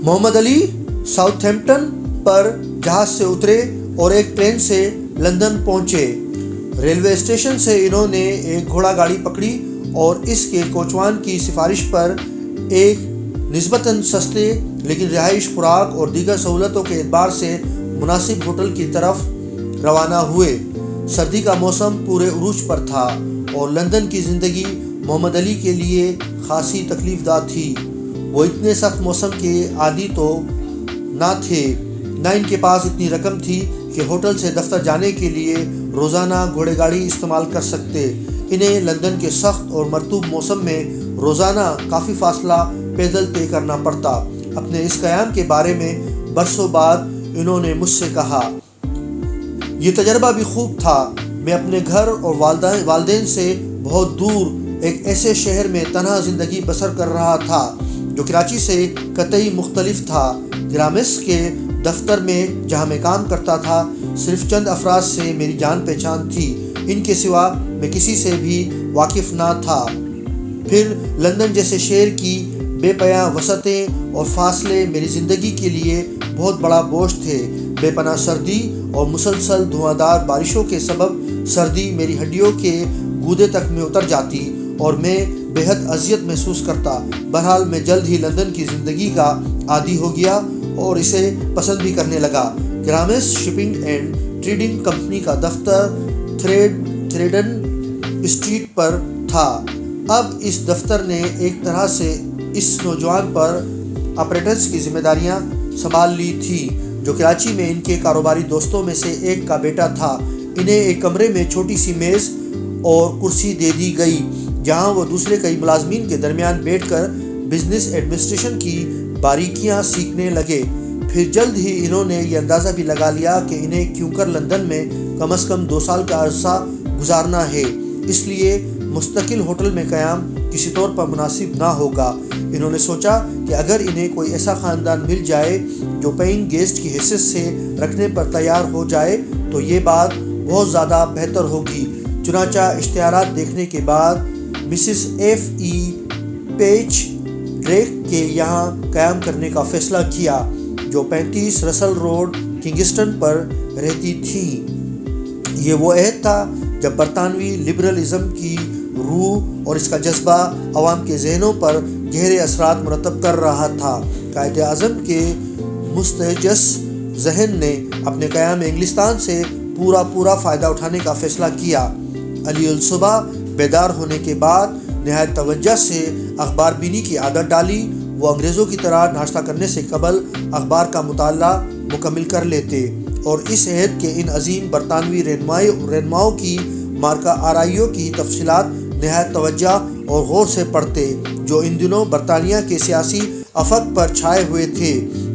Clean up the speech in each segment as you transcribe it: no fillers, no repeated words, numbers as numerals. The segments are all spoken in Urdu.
محمد علی ساؤتھمپٹن پر جہاز سے اترے اور ایک ٹرین سے لندن پہنچے۔ ریلوے اسٹیشن سے انہوں نے ایک گھوڑا گاڑی پکڑی اور اس کے کوچوان کی سفارش پر ایک نسبتاً سستے لیکن رہائش، خوراک اور دیگر سہولتوں کے اعتبار سے مناسب ہوٹل کی طرف روانہ ہوئے۔ سردی کا موسم پورے عروج پر تھا اور لندن کی زندگی محمد علی کے لیے خاصی تکلیف دہ تھی۔ وہ اتنے سخت موسم کے عادی تو نہ تھے، نہ ان کے پاس اتنی رقم تھی کہ ہوٹل سے دفتر جانے کے لیے روزانہ گھوڑے گاڑی استعمال کر سکتے۔ انہیں لندن کے سخت اور مرطوب موسم میں روزانہ کافی فاصلہ پیدل طے کرنا پڑتا۔ اپنے اس قیام کے بارے میں برسوں بعد انہوں نے مجھ سے کہا، یہ تجربہ بھی خوب تھا۔ میں اپنے گھر اور والدین سے بہت دور ایک ایسے شہر میں تنہا زندگی بسر کر رہا تھا جو کراچی سے قطعی مختلف تھا۔ گرامس کے دفتر میں جہاں میں کام کرتا تھا، صرف چند افراد سے میری جان پہچان تھی، ان کے سوا میں کسی سے بھی واقف نہ تھا۔ پھر لندن جیسے شہر کی بے پناہ وسعتیں اور فاصلے میری زندگی کے لیے بہت بڑا بوجھ تھے۔ بے پناہ سردی اور مسلسل دھواں دار بارشوں کے سبب سردی میری ہڈیوں کے گودے تک میں اتر جاتی اور میں بے حد اذیت محسوس کرتا۔ بہرحال میں جلد ہی لندن کی زندگی کا عادی ہو گیا اور اسے پسند بھی کرنے لگا۔ Grams shipping and trading company کا دفتر تھریڈن اسٹریٹ پر تھا۔ اب اس دفتر نے ایک طرح سے اس نوجوان پر آپریٹرز کی ذمہ داریاں سنبھال لی تھی جو کراچی میں ان کے کاروباری دوستوں میں سے ایک کا بیٹا تھا۔ انہیں ایک کمرے میں چھوٹی سی میز اور کرسی دے دی گئی جہاں وہ دوسرے کئی ملازمین کے درمیان بیٹھ کر بزنس ایڈمنسٹریشن کی باریکیاں سیکھنے لگے۔ پھر جلد ہی انہوں نے یہ اندازہ بھی لگا لیا کہ انہیں کیوں کر لندن میں کم از کم 2 سال کا عرصہ گزارنا ہے، اس لیے مستقل ہوٹل میں قیام کسی طور پر مناسب نہ ہوگا۔ انہوں نے سوچا کہ اگر انہیں کوئی ایسا خاندان مل جائے جو پیئنگ گیسٹ کی حیثیت سے رکھنے پر تیار ہو جائے تو یہ بات بہت زیادہ بہتر ہوگی۔ چنانچہ اشتہارات دیکھنے کے بعد مسز ایف ای پیچ ڈریک کے یہاں قیام کرنے کا فیصلہ کیا جو 35 رسل روڈ کنگسٹن پر رہتی تھیں۔ یہ وہ عہد تھا جب برطانوی لبرلزم کی روح اور اس کا جذبہ عوام کے ذہنوں پر گہرے اثرات مرتب کر رہا تھا۔ قائد اعظم کے مستحجس ذہن نے اپنے قیام انگلستان سے پورا فائدہ اٹھانے کا فیصلہ کیا۔ علی الصبح بیدار ہونے کے بعد نہایت توجہ سے اخبار بینی کی عادت ڈالی۔ وہ انگریزوں کی طرح ناشتہ کرنے سے قبل اخبار کا مطالعہ مکمل کر لیتے اور اس عہد کے ان عظیم برطانوی رہنماؤں کی مارکہ آرائیوں کی تفصیلات نہایت توجہ اور غور سے پڑھتے جو ان دنوں برطانیہ کے سیاسی افق پر چھائے ہوئے تھے۔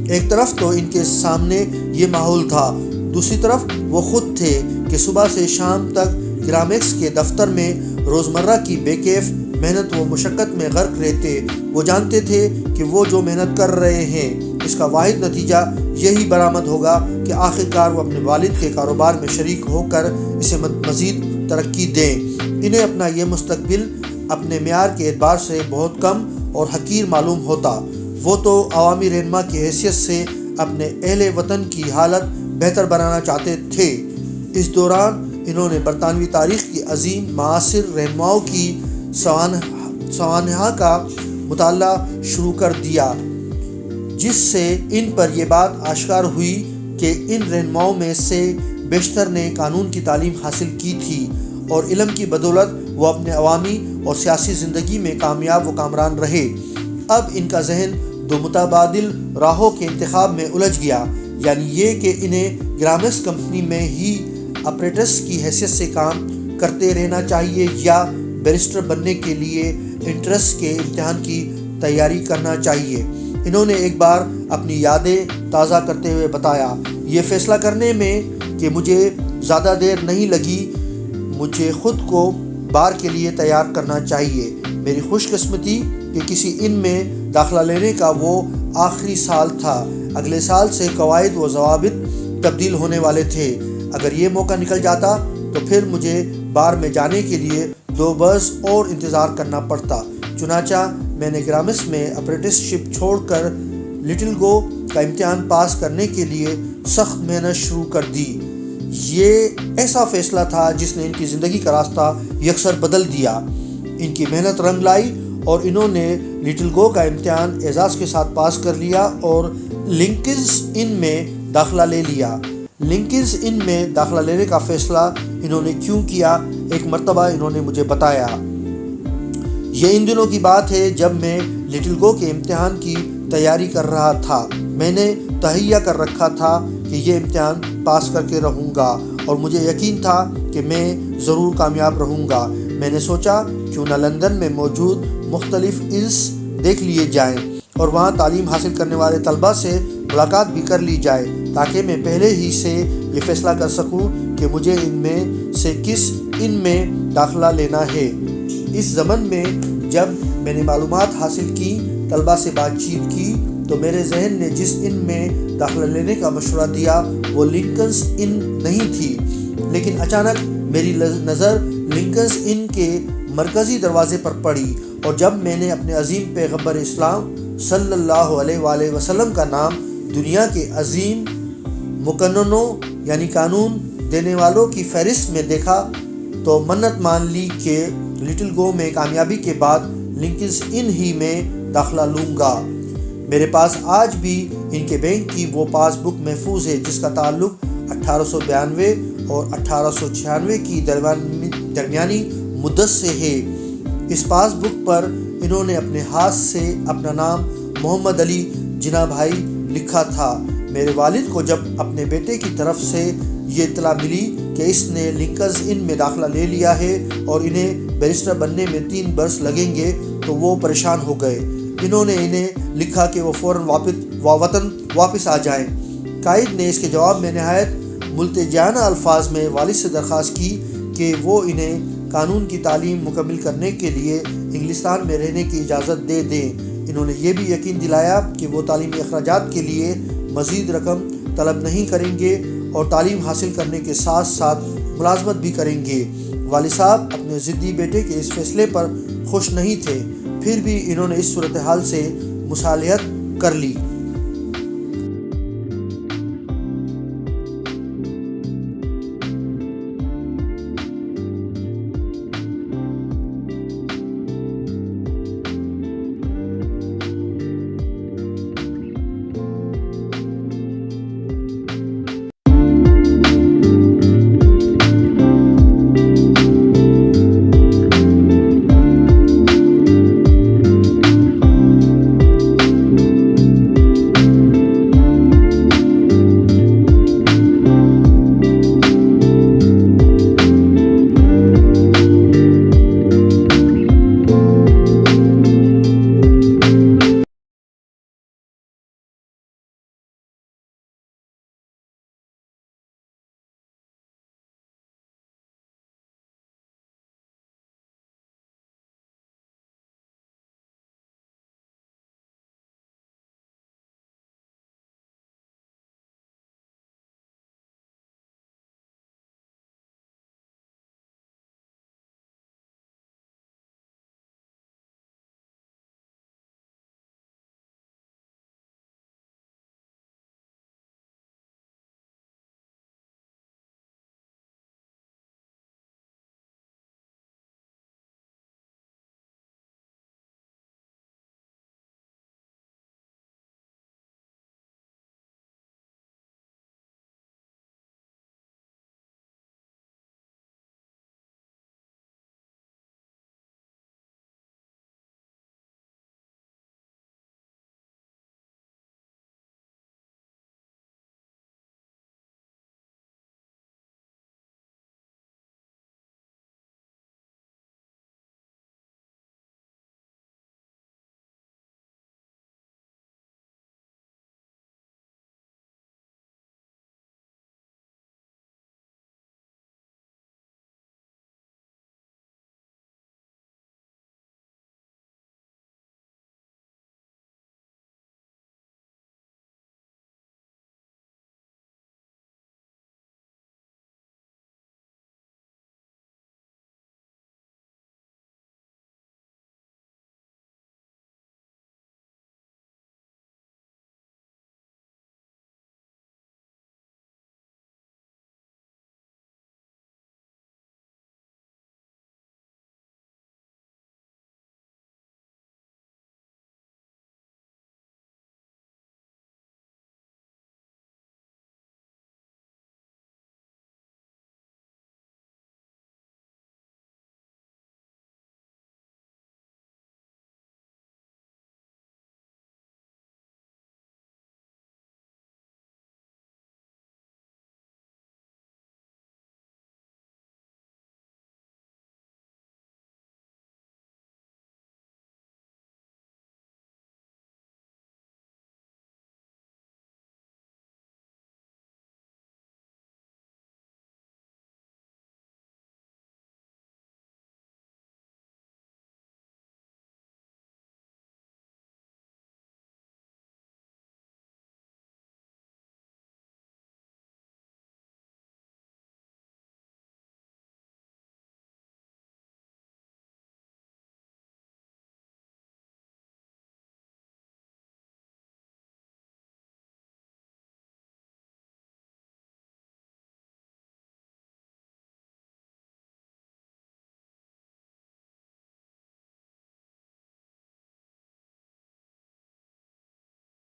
ایک طرف تو ان کے سامنے یہ ماحول تھا، دوسری طرف وہ خود تھے کہ صبح سے شام تک گرامس کے دفتر میں روزمرہ کی بے کیف محنت و مشقت میں غرق رہتے۔ وہ جانتے تھے کہ وہ جو محنت کر رہے ہیں اس کا واحد نتیجہ یہی برآمد ہوگا کہ آخرکار وہ اپنے والد کے کاروبار میں شریک ہو کر اسے مزید ترقی دیں۔ انہیں اپنا یہ مستقبل اپنے معیار کے اعتبار سے بہت کم اور حقیر معلوم ہوتا۔ وہ تو عوامی رہنما کی حیثیت سے اپنے اہل وطن کی حالت بہتر بنانا چاہتے تھے۔ اس دوران انہوں نے برطانوی تاریخ کی عظیم معاصر رہنماؤں کی سوانح کا مطالعہ شروع کر دیا، جس سے ان پر یہ بات آشکار ہوئی کہ ان رہنماؤں میں سے بیشتر نے قانون کی تعلیم حاصل کی تھی اور علم کی بدولت وہ اپنے عوامی اور سیاسی زندگی میں کامیاب و کامران رہے۔ اب ان کا ذہن 2 متبادل راہوں کے انتخاب میں الجھ گیا، یعنی یہ کہ انہیں گرامس کمپنی میں ہی آپریٹرز کی حیثیت سے کام کرتے رہنا چاہیے یا بیرسٹر بننے کے لیے انٹرنس کے امتحان کی تیاری کرنا چاہیے۔ انہوں نے ایک بار اپنی یادیں تازہ کرتے ہوئے بتایا، یہ فیصلہ کرنے میں کہ مجھے زیادہ دیر نہیں لگی، مجھے خود کو بار کے لیے تیار کرنا چاہیے۔ میری خوش قسمتی کہ کسی ان میں داخلہ لینے کا وہ آخری سال تھا۔ اگلے سال سے قواعد و ضوابط تبدیل ہونے والے تھے۔ اگر یہ موقع نکل جاتا تو پھر مجھے بار میں جانے کے لیے 2 برس اور انتظار کرنا پڑتا۔ چنانچہ میں نے گرامس میں اپریٹس شپ چھوڑ کر لٹل گو کا امتحان پاس کرنے کے لیے سخت محنت شروع کر دی۔ یہ ایسا فیصلہ تھا جس نے ان کی زندگی کا راستہ یکسر بدل دیا۔ ان کی محنت رنگ لائی اور انہوں نے لٹل گو کا امتحان اعزاز کے ساتھ پاس کر لیا اور لنکنز ان میں داخلہ لے لیا۔ لنکنز ان میں داخلہ لینے کا فیصلہ انہوں نے کیوں کیا، ایک مرتبہ انہوں نے مجھے بتایا۔ یہ ان دنوں کی بات ہے جب میں لٹل گو کے امتحان کی تیاری کر رہا تھا۔ میں نے تہیہ کر رکھا تھا کہ یہ امتحان پاس کر کے رہوں گا اور مجھے یقین تھا کہ میں ضرور کامیاب رہوں گا۔ میں نے سوچا کیوں نہ لندن میں موجود مختلف انس دیکھ لیے جائیں اور وہاں تعلیم حاصل کرنے والے طلباء سے ملاقات بھی کر لی جائے تاکہ میں پہلے ہی سے یہ فیصلہ کر سکوں کہ مجھے ان میں سے کس ان میں داخلہ لینا ہے۔ اس ضمن میں جب میں نے معلومات حاصل کی، طلباء سے بات چیت کی، تو میرے ذہن نے جس ان میں داخلہ لینے کا مشورہ دیا وہ لنکنز ان نہیں تھی، لیکن اچانک میری نظر لنکنز ان کے مرکزی دروازے پر پڑی اور جب میں نے اپنے عظیم پیغمبر اسلام صلی اللہ علیہ وآلہ وسلم کا نام دنیا کے عظیم مقننوں یعنی قانون دینے والوں کی فہرست میں دیکھا تو منت مان لی کہ لٹل گو میں کامیابی کے بعد لنکنز ان ہی میں داخلہ لوں گا۔ میرے پاس آج بھی ان کے بینک کی وہ پاس بک محفوظ ہے جس کا تعلق 1892 اور 1896 کی درمیانی مدت سے ہے۔ اس پاس بک پر انہوں نے اپنے ہاتھ سے اپنا نام محمد علی جناح بھائی لکھا تھا۔ میرے والد کو جب اپنے بیٹے کی طرف سے یہ اطلاع ملی کہ اس نے لنکنز ان میں داخلہ لے لیا ہے اور انہیں بیرسٹر بننے میں 3 برس لگیں گے تو وہ پریشان ہو گئے۔ انہوں نے انہیں لکھا کہ وہ فوراً وطن واپس آ جائیں۔ قائد نے اس کے جواب میں نہایت ملتجانہ الفاظ میں والد سے درخواست کی کہ وہ انہیں قانون کی تعلیم مکمل کرنے کے لیے انگلستان میں رہنے کی اجازت دے دیں۔ انہوں نے یہ بھی یقین دلایا کہ وہ تعلیمی اخراجات کے لیے مزید رقم طلب نہیں کریں گے اور تعلیم حاصل کرنے کے ساتھ ساتھ ملازمت بھی کریں گے۔ والد صاحب اپنے ضدی بیٹے کے اس فیصلے پر خوش نہیں تھے، پھر بھی انہوں نے اس صورتحال سے مصالحت کر لی۔